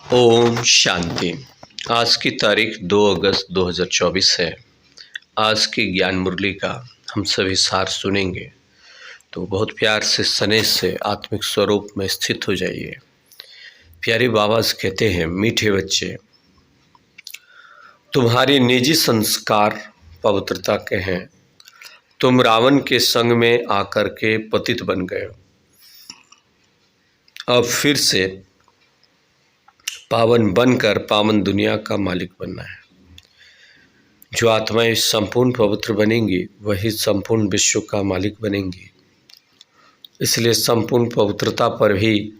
ओम शांति। आज की तारीख 2 अगस्त 2024 है। आज की ज्ञान मुरली का हम सभी सार सुनेंगे, तो बहुत प्यार से स्नेह से आत्मिक स्वरूप में स्थित हो जाइए। प्यारी बाबा कहते हैं, मीठे बच्चे, तुम्हारे निजी संस्कार पवित्रता के हैं। तुम रावण के संग में आकर के पतित बन गए हो। अब फिर से पावन बनकर पावन दुनिया का मालिक बनना है। जो आत्माएं संपूर्ण पवित्र बनेंगी वही संपूर्ण विश्व का मालिक बनेंगी। इसलिए संपूर्ण पवित्रता पर भी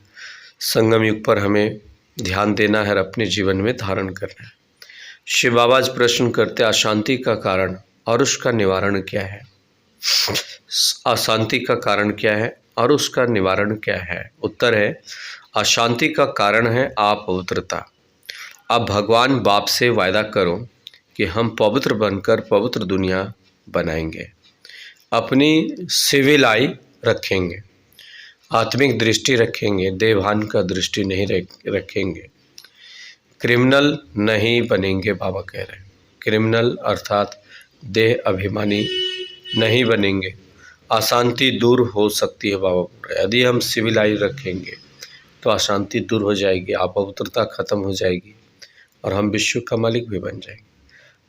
संगम युग पर हमें ध्यान देना है और अपने जीवन में धारण करना है। शिव बाबा आज प्रश्न करते, अशांति का कारण और उसका निवारण क्या है? अशांति का कारण क्या है और उसका निवारण क्या है? उत्तर है, अशांति का कारण है अपवित्रता। अब भगवान बाप से वायदा करो कि हम पवित्र बनकर पवित्र दुनिया बनाएंगे, अपनी सिविलाई रखेंगे, आत्मिक दृष्टि रखेंगे, देवभान का दृष्टि नहीं रखेंगे, क्रिमिनल नहीं बनेंगे। बाबा कह रहे हैं क्रिमिनल अर्थात देह अभिमानी नहीं बनेंगे। अशांति दूर हो सकती है। बाबा बोल रहे हैं यदि हम सिविलाई रखेंगे तो अशांति दूर हो जाएगी, अपवित्रता खत्म हो जाएगी और हम विश्व का मालिक भी बन जाएंगे।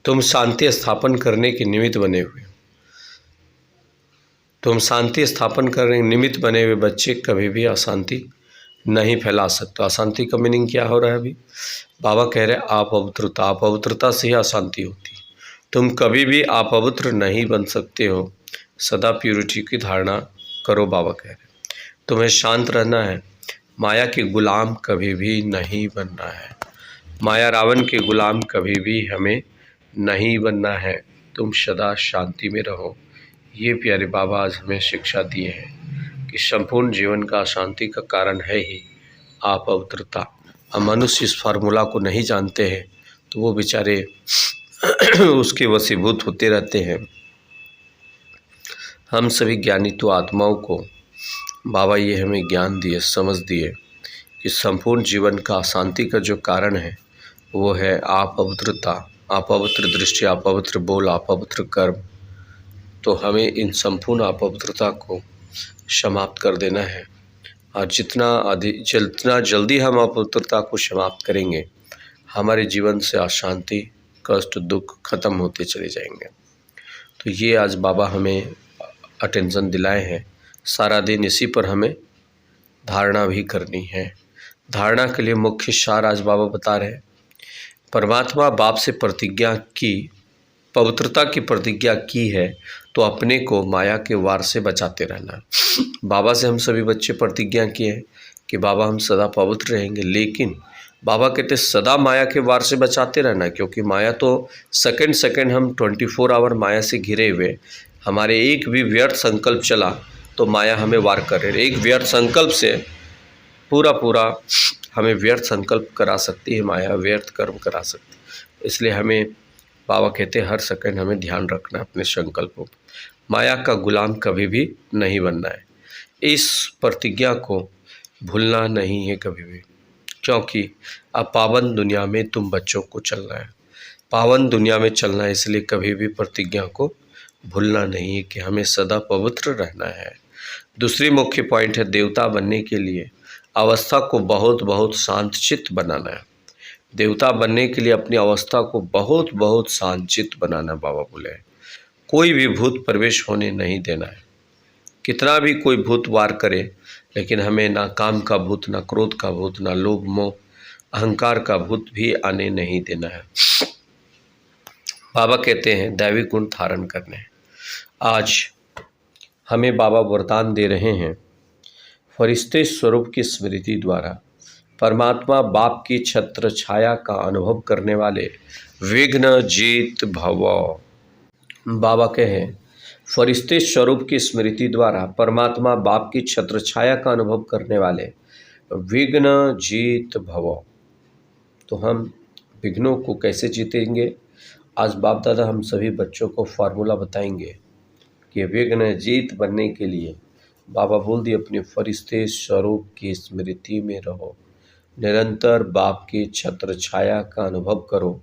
तुम शांति स्थापन करने के निमित्त बने हुए, तुम शांति स्थापन करने के निमित्त बने हुए बच्चे कभी भी अशांति नहीं फैला सकते। अशांति का मीनिंग क्या हो रहा है? अभी बाबा कह रहे हैं अपवित्रता। अपवित्रता से ही अशांति होती है। तुम कभी भी अपवित्र नहीं बन सकते हो। सदा प्यूरिटी की धारणा करो। बाबा कह रहे हैं तुम्हें शांत रहना है, माया के गुलाम कभी भी नहीं बनना है। माया रावण के गुलाम कभी भी हमें नहीं बनना है। तुम सदा शांति में रहो। ये प्यारे बाबा आज हमें शिक्षा दिए हैं कि संपूर्ण जीवन का अशांति का कारण है ही अपवित्रता। हम मनुष्य इस फार्मूला को नहीं जानते हैं तो वो बेचारे उसके वशीभूत होते रहते हैं। हम सभी ज्ञानी तो आत्माओं को बाबा ये हमें ज्ञान दिए, समझ दिए कि संपूर्ण जीवन का अशांति का जो कारण है वो है अपवित्रता, अपवित्र दृष्टि, अपवित्र बोल, अपवित्र कर्म। तो हमें इन संपूर्ण अपवित्रता को समाप्त कर देना है और जितना जल्दी हम अपवित्रता को समाप्त करेंगे हमारे जीवन से अशांति, कष्ट, दुख खत्म होते चले जाएंगे। तो ये आज बाबा हमें अटेंशन दिलाए हैं। सारा दिन इसी पर हमें धारणा भी करनी है। धारणा के लिए मुख्य सार आज बाबा बता रहे हैं। परमात्मा बाप से प्रतिज्ञा की, पवित्रता की प्रतिज्ञा की है तो अपने को माया के वार से बचाते रहना। बाबा से हम सभी बच्चे प्रतिज्ञा किए हैं कि बाबा हम सदा पवित्र रहेंगे, लेकिन बाबा कहते सदा माया के वार से बचाते रहना, क्योंकि माया तो सेकंड सेकंड हम 24 आवर माया से घिरे हुए। हमारे एक भी व्यर्थ संकल्प चला तो माया हमें वार कर रही है। एक व्यर्थ संकल्प से पूरा हमें व्यर्थ संकल्प करा सकती है माया, व्यर्थ कर्म करा सकती है। इसलिए हमें बाबा कहते हैं हर सेकंड हमें ध्यान रखना है अपने संकल्पों पर। माया का गुलाम कभी भी नहीं बनना है। इस प्रतिज्ञा को भूलना नहीं है कभी भी, क्योंकि अब पावन दुनिया में तुम बच्चों को चलना है, पावन दुनिया में चलना है। इसलिए कभी भी प्रतिज्ञा को भूलना नहीं है कि हमें सदा पवित्र रहना है। दूसरी मुख्य पॉइंट है, देवता बनने के लिए अवस्था को बहुत शांतचित्त बनाना है। देवता बनने के लिए अपनी अवस्था को बहुत शांतचित्त बनाना। बाबा बोले कोई भी भूत प्रवेश होने नहीं देना है। कितना भी कोई भूत वार करे, लेकिन हमें ना काम का भूत, ना क्रोध का भूत, ना लोभ मोह अहंकार का भूत भी आने नहीं देना है। बाबा कहते हैं दैवी गुण धारण करने। आज हमें बाबा वरदान दे रहे हैं, फरिश्ते स्वरूप की स्मृति द्वारा परमात्मा बाप की छत्र छाया का अनुभव करने वाले विघ्न जीत भव। बाबा कहे फरिश्ते स्वरूप की स्मृति द्वारा परमात्मा बाप की छत्र छाया का अनुभव करने वाले विघ्न जीत भव। तो हम विघ्नों को कैसे जीतेंगे? आज बाप दादा हम सभी बच्चों को फार्मूला बताएंगे कि विघ्न जीत बनने के लिए बाबा बोल दिए अपने फरिश्ते स्वरूप की स्मृति में रहो। निरंतर बाप की छत्र छाया का अनुभव करो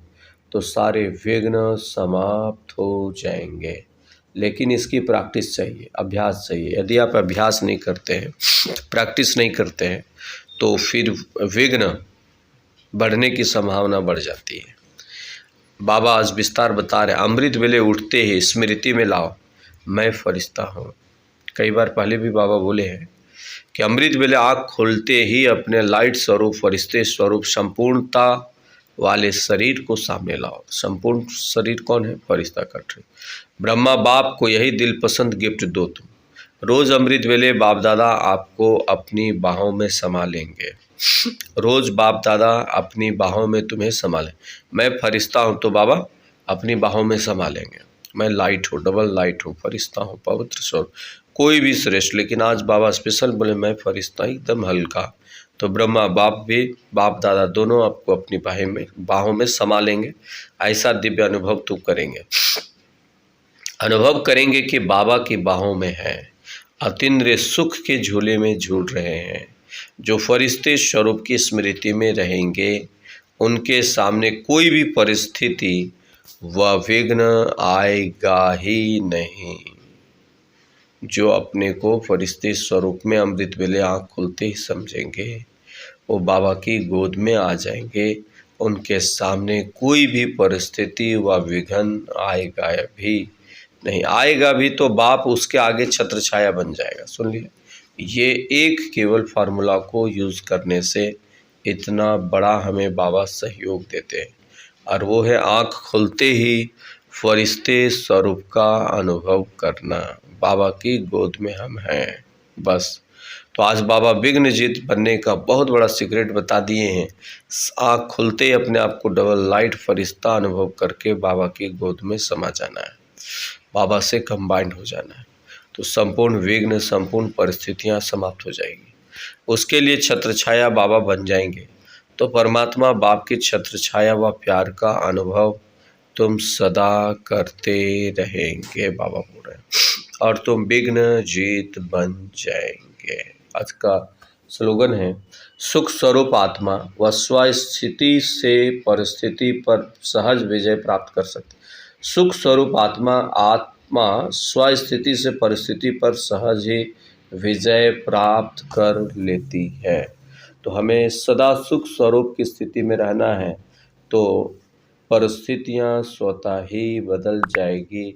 तो सारे विघ्न समाप्त हो जाएंगे। लेकिन इसकी प्रैक्टिस चाहिए, अभ्यास चाहिए। यदि आप अभ्यास नहीं करते हैं, प्रैक्टिस नहीं करते हैं, तो फिर विघ्न बढ़ने की संभावना बढ़ जाती है। बाबा आज विस्तार बता रहे, अमृत वेले उठते ही स्मृति में लाओ मैं फरिश्ता हूँ। कई बार पहले भी बाबा बोले हैं कि अमृत वेले आँख खोलते ही अपने लाइट स्वरूप, फरिश्ते स्वरूप संपूर्णता वाले शरीर को सामने लाओ। संपूर्ण शरीर कौन है? फरिश्ता कट रही। ब्रह्मा बाप को यही दिल पसंद गिफ्ट दो तुम। रोज अमृत वेले बाप दादा आपको अपनी बाहों में समा लेंगे। रोज बाप दादा अपनी बाहों में तुम्हें संभालें। मैं फरिश्ता हूँ तो बाबा अपनी बाहों में संभालेंगे। मैं लाइट हूँ, डबल लाइट हूँ, फरिश्ता हूँ, पवित्र स्वरूप, कोई भी श्रेष्ठ। लेकिन आज बाबा स्पेशल बोले मैं फरिश्ता, एकदम हल्का। तो ब्रह्मा बाप भी, बाप दादा दोनों आपको अपनी बाहों में संभालेंगे। ऐसा दिव्य अनुभव तुम करेंगे। अनुभव करेंगे कि बाबा की बाहों में है, अतीन्द्रिय सुख के झूले में झूल रहे हैं। जो फरिश्ते स्वरूप की स्मृति में रहेंगे उनके सामने कोई भी परिस्थिति व विघ्न आएगा ही नहीं। जो अपने को फरिश्ते स्वरूप में अमृत वेले आँख खुलते ही समझेंगे, वो बाबा की गोद में आ जाएंगे। उनके सामने कोई भी परिस्थिति व विघ्न आएगा भी नहीं। आएगा भी तो बाप उसके आगे छत्र छाया बन जाएगा। सुन लिया, ये एक केवल फार्मूला को यूज़ करने से इतना बड़ा हमें बाबा सहयोग देते हैं, और वो है आँख खुलते ही फरिश्ते स्वरूप का अनुभव करना। बाबा की गोद में हम हैं बस। तो आज बाबा विघ्नजीत बनने का बहुत बड़ा सीक्रेट बता दिए हैं। आँख खुलते ही अपने आप को डबल लाइट फरिश्ता अनुभव करके बाबा की गोद में समा जाना है, बाबा से कंबाइंड हो जाना है। तो संपूर्ण विघ्न, संपूर्ण परिस्थितियां समाप्त हो जाएगी। उसके लिए छत्र छाया बाबा बन जाएंगे। तो परमात्मा बाप की छत्र छाया व प्यार का अनुभव तुम सदा करते रहेंगे, बाबा बोल रहे हैं, और तुम विघ्न जीत बन जाएंगे। आज का स्लोगन है, सुख स्वरूप आत्मा व स्वस्थिति से परिस्थिति पर सहज विजय प्राप्त कर सकते। सुख स्वरूप आत्मा स्वस्थिति से परिस्थिति पर सहज ही विजय प्राप्त कर लेती है। तो हमें सदा सुख स्वरूप की स्थिति में रहना है, तो परिस्थितियां स्वतः ही बदल जाएगी।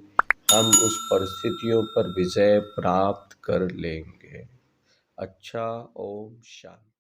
हम उस परिस्थितियों पर विजय प्राप्त कर लेंगे। अच्छा, ओम शांति।